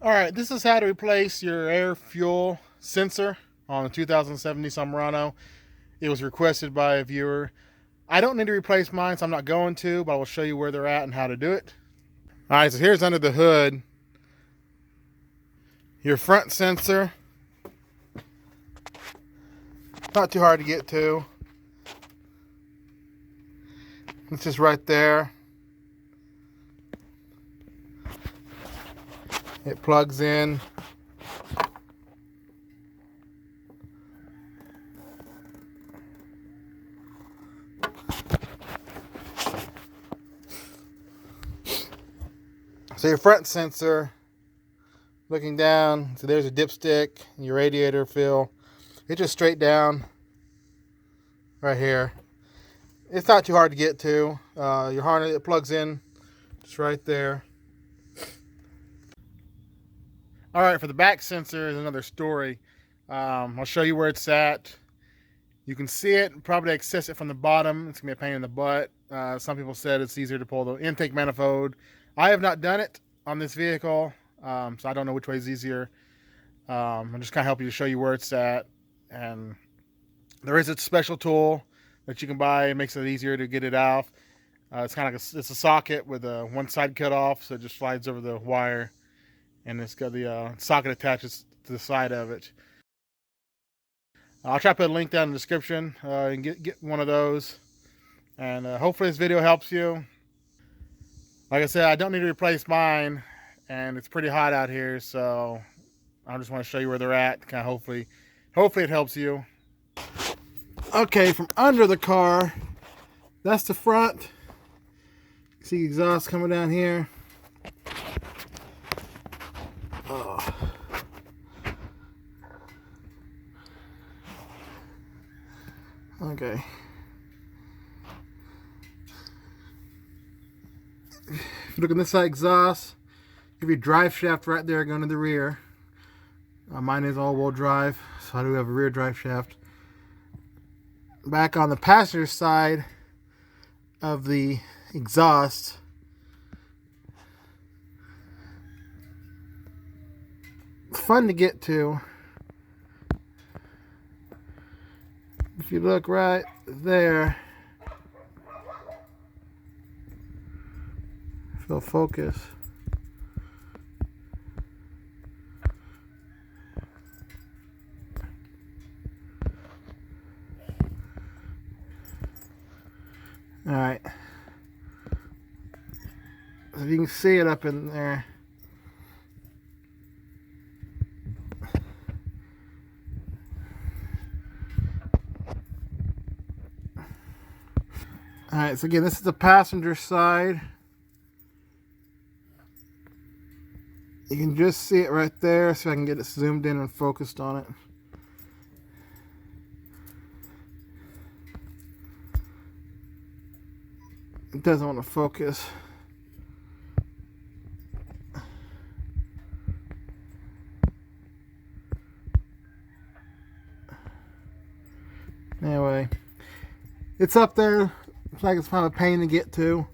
Alright, this is how to replace your air fuel sensor on the 2007 Nissan Murano. It was requested by a viewer. I don't need to replace mine, so I'm not going to, but I will show you where they're at and how to do it. Alright, so here's under the hood. Your front sensor. Not too hard to get to. It's just right there. It plugs in. So your front sensor, looking down, so there's a dipstick, your radiator fill. It's just straight down right here. It's not too hard to get to. Your harness, it plugs in just right there. All right, for the back sensor is another story. I'll show you where it's at. You can see it, probably access it from the bottom. It's gonna be a pain in the butt. Some people said it's easier to pull the intake manifold. I have not done it on this vehicle, so I don't know which way is easier. I'm just kind of helping you to show you where it's at. And there is a special tool that you can buy. It makes it easier to get it out. It's kind of like it's a socket with one side cut off, so it just slides over the wire. And it's got the socket attaches to the side of it. I'll try to put a link down in the description. And get one of those. And hopefully this video helps you. Like I said, I don't need to replace mine. And it's pretty hot out here, so I just want to show you where they're at. Kind of hopefully it helps you. Okay, from under the car, that's the front. You see exhaust coming down here. Oh. Okay. If you look on this side exhaust, you have your drive shaft right there going to the rear. Mine is all-wheel drive, so I do have a rear drive shaft. Back on the passenger side of the exhaust, fun to get to. If you look right there, if you'll focus. Alright. So if you can see it up in there. Alright, so again, this is the passenger side. You can just see it right there, so I can get it zoomed in and focused on it. It doesn't want to focus. Anyway, it's up there. It's like it's kind of a pain to get to.